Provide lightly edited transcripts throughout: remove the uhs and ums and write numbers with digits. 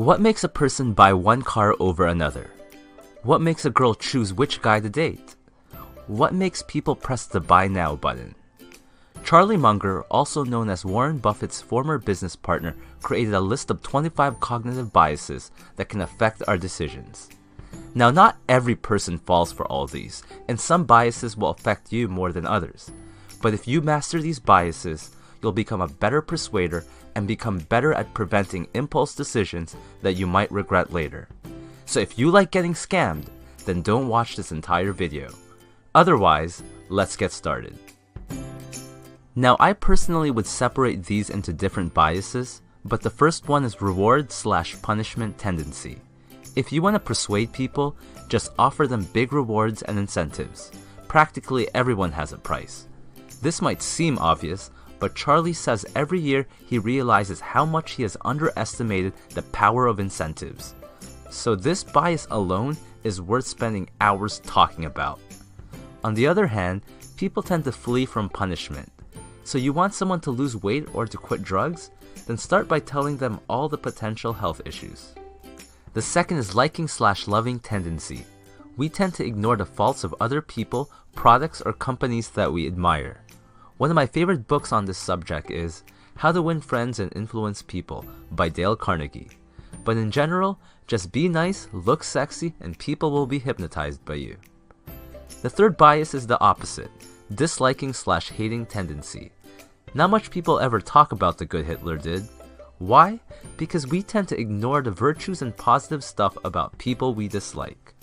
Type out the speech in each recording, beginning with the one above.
What makes a person buy one car over another? What makes a girl choose which guy to date? What makes people press the buy now button? Charlie Munger, also known as Warren Buffett's former business partner, created a list of 25 cognitive biases that can affect our decisions. Now, not every person falls for all these, and some biases will affect you more than others. But if you master these biases, you'll become a better persuader and become better at preventing impulse decisions that you might regret later. So if you like getting scammed, then don't watch this entire video. Otherwise, let's get started. Now, I personally would separate these into different biases, but the first one is reward/punishment tendency. If you want to persuade people, just offer them big rewards and incentives. Practically everyone has a price. This might seem obvious, but Charlie says every year he realizes how much he has underestimated the power of incentives. So this bias alone is worth spending hours talking about. On the other hand, people tend to flee from punishment. So you want someone to lose weight or to quit drugs? Then start by telling them all the potential health issues. The second is liking/loving tendency. We tend to ignore the faults of other people, products, or companies that we admire. One of my favorite books on this subject is How to Win Friends and Influence People by Dale Carnegie. But in general, just be nice, look sexy, and people will be hypnotized by you. The third bias is the opposite, disliking/hating tendency. Not much people ever talk about the good Hitler did. Why? Because we tend to ignore the virtues and positive stuff about people we dislike.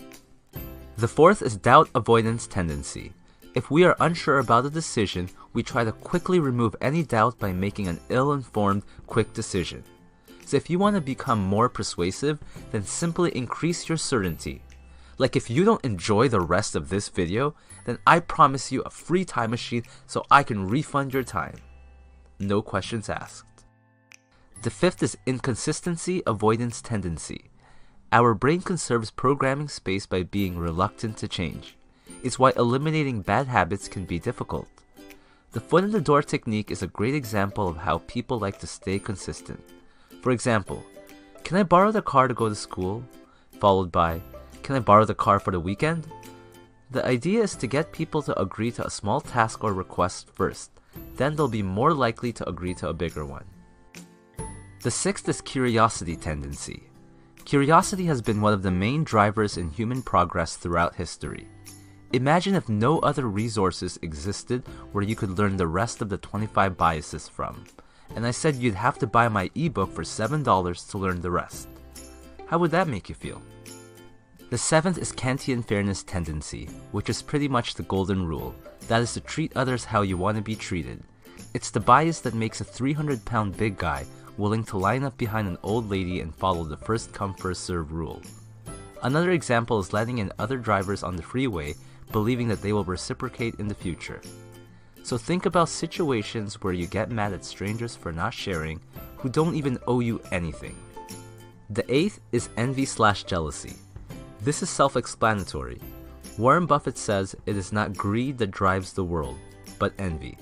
The fourth is doubt avoidance tendency. If we are unsure about a decision, we try to quickly remove any doubt by making an ill-informed, quick decision. So if you want to become more persuasive, then simply increase your certainty. Like if you don't enjoy the rest of this video, then I promise you a free time machine so I can refund your time. No questions asked. The fifth is inconsistency avoidance tendency. Our brain conserves programming space by being reluctant to change. It's why eliminating bad habits can be difficult. The foot in the door technique is a great example of how people like to stay consistent. For example, can I borrow the car to go to school? Followed by, can I borrow the car for the weekend? The idea is to get people to agree to a small task or request first, then they'll be more likely to agree to a bigger one. The sixth is curiosity tendency. Curiosity has been one of the main drivers in human progress throughout history. Imagine if no other resources existed where you could learn the rest of the 25 biases from, and I said you'd have to buy my ebook for $7 to learn the rest. How would that make you feel? The seventh is Kantian fairness tendency, which is pretty much the golden rule. That is to treat others how you want to be treated. It's the bias that makes a 300-pound big guy willing to line up behind an old lady and follow the first come first serve rule. Another example is letting in other drivers on the freeway, believing that they will reciprocate in the future. So think about situations where you get mad at strangers for not sharing, who don't even owe you anything. The eighth is envy/jealousy. This is self-explanatory. Warren Buffett says it is not greed that drives the world, but envy.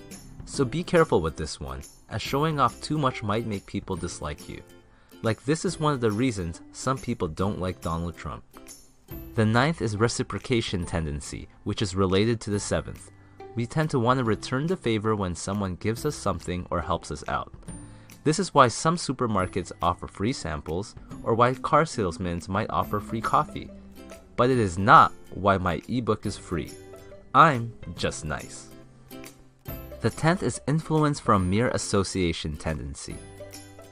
So be careful with this one, as showing off too much might make people dislike you. Like this is one of the reasons some people don't like Donald Trump. The ninth is reciprocation tendency, which is related to the seventh. We tend to want to return the favor when someone gives us something or helps us out. This is why some supermarkets offer free samples, or why car salesmen might offer free coffee. But it is not why my ebook is free. I'm just nice. The 10th is influence from mere association tendency.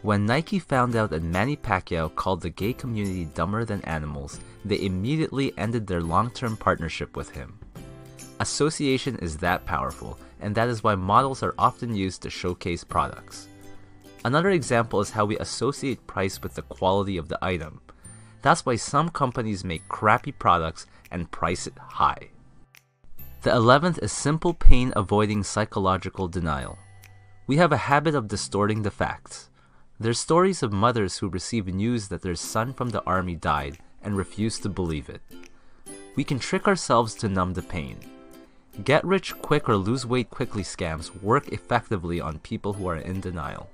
When Nike found out that Manny Pacquiao called the gay community dumber than animals, they immediately ended their long-term partnership with him. Association is that powerful, and that is why models are often used to showcase products. Another example is how we associate price with the quality of the item. That's why some companies make crappy products and price it high. The 11th is simple pain avoiding psychological denial. We have a habit of distorting the facts. There's stories of mothers who receive news that their son from the army died and refuse to believe it. We can trick ourselves to numb the pain. Get rich quick or lose weight quickly scams work effectively on people who are in denial.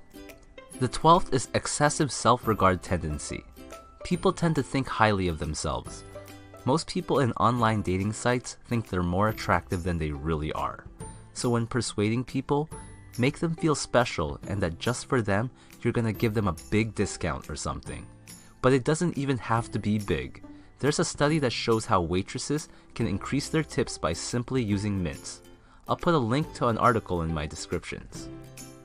The 12th is excessive self-regard tendency. People tend to think highly of themselves. Most people in online dating sites think they're more attractive than they really are. So when persuading people, make them feel special and that just for them, you're gonna give them a big discount or something. But it doesn't even have to be big. There's a study that shows how waitresses can increase their tips by simply using mints. I'll put a link to an article in my descriptions.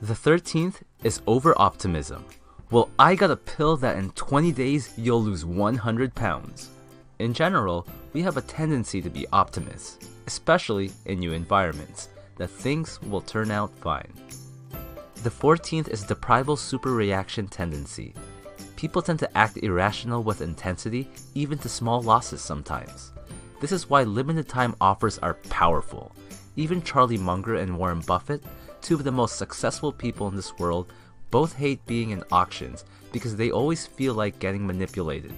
The 13th is over-optimism. Well, I got a pill that in 20 days you'll lose 100 pounds. In general, we have a tendency to be optimists, especially in new environments, that things will turn out fine. The 14th is deprival superreaction tendency. People tend to act irrational with intensity, even to small losses sometimes. This is why limited time offers are powerful. Even Charlie Munger and Warren Buffett, two of the most successful people in this world, both hate being in auctions because they always feel like getting manipulated.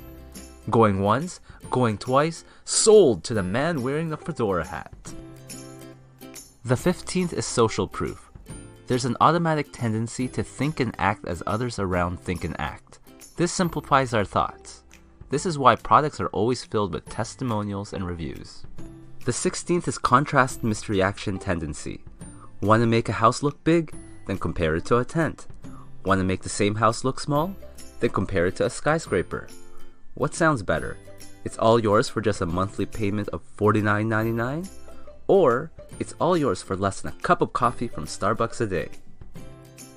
Going once, going twice, sold to the man wearing the fedora hat. The 15th is social proof. There's an automatic tendency to think and act as others around think and act. This simplifies our thoughts. This is why products are always filled with testimonials and reviews. The 16th is contrast misreaction tendency. Want to make a house look big? Then compare it to a tent. Want to make the same house look small? Then compare it to a skyscraper. What sounds better? It's all yours for just a monthly payment of $49.99? Or it's all yours for less than a cup of coffee from Starbucks a day.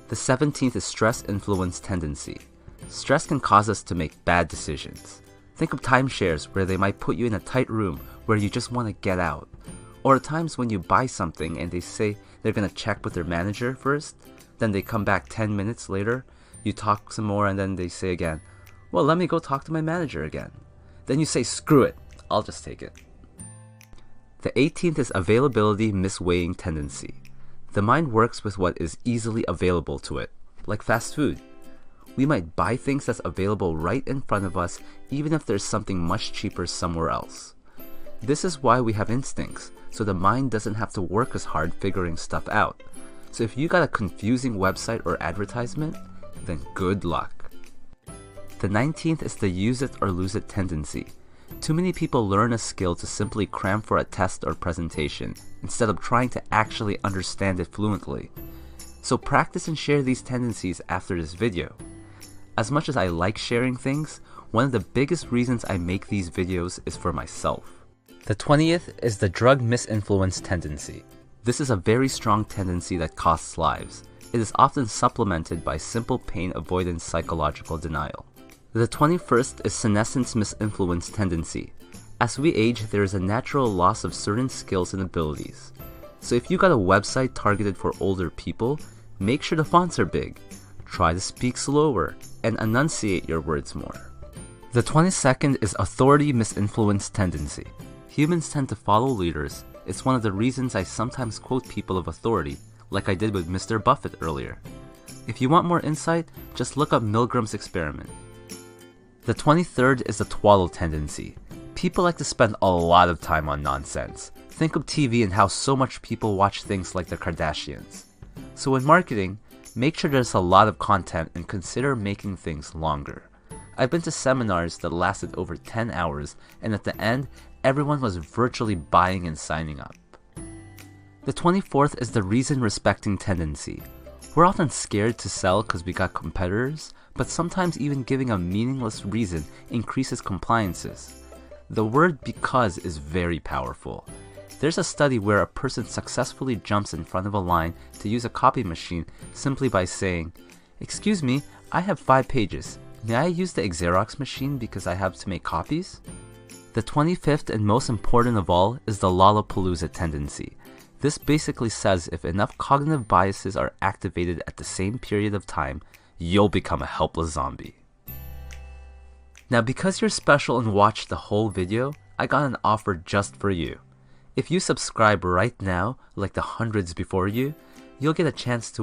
The 17th is stress influence tendency. Stress can cause us to make bad decisions. Think of timeshares where they might put you in a tight room where you just want to get out. Or at times when you buy something and they say they're going to check with their manager first, then they come back 10 minutes later, you talk some more and then they say again, well, let me go talk to my manager again. Then you say, screw it, I'll just take it. The 18th is availability misweighing tendency. The mind works with what is easily available to it, like fast food. We might buy things that's available right in front of us, even if there's something much cheaper somewhere else. This is why we have instincts, so the mind doesn't have to work as hard figuring stuff out. So if you got a confusing website or advertisement, then good luck. The 19th is the use it or lose it tendency. Too many people learn a skill to simply cram for a test or presentation, instead of trying to actually understand it fluently. So practice and share these tendencies after this video. As much as I like sharing things, one of the biggest reasons I make these videos is for myself. The 20th is the drug misinfluence tendency. This is a very strong tendency that costs lives. It is often supplemented by simple pain avoidance psychological denial. The 21st is senescence misinfluence tendency. As we age, there is a natural loss of certain skills and abilities. So if you got a website targeted for older people, make sure the fonts are big. Try to speak slower and enunciate your words more. The 22nd is authority misinfluence tendency. Humans tend to follow leaders. It's one of the reasons I sometimes quote people of authority, like I did with Mr. Buffett earlier. If you want more insight, just look up Milgram's experiment. The 23rd is the twaddle tendency. People like to spend a lot of time on nonsense. Think of TV and how so much people watch things like the Kardashians. So in marketing, make sure there's a lot of content and consider making things longer. I've been to seminars that lasted over 10 hours, and at the end, everyone was virtually buying and signing up. The 24th is the reason-respecting tendency. We're often scared to sell because we got competitors, but sometimes even giving a meaningless reason increases compliances. The word because is very powerful. There's a study where a person successfully jumps in front of a line to use a copy machine simply by saying, "Excuse me, I have 5 pages. May I use the Xerox machine because I have to make copies?" The 25th and most important of all is the Lollapalooza tendency. This basically says if enough cognitive biases are activated at the same period of time, you'll become a helpless zombie. Now because you're special and watched the whole video, I got an offer just for you. If you subscribe right now, like the hundreds before you, you'll get a chance to win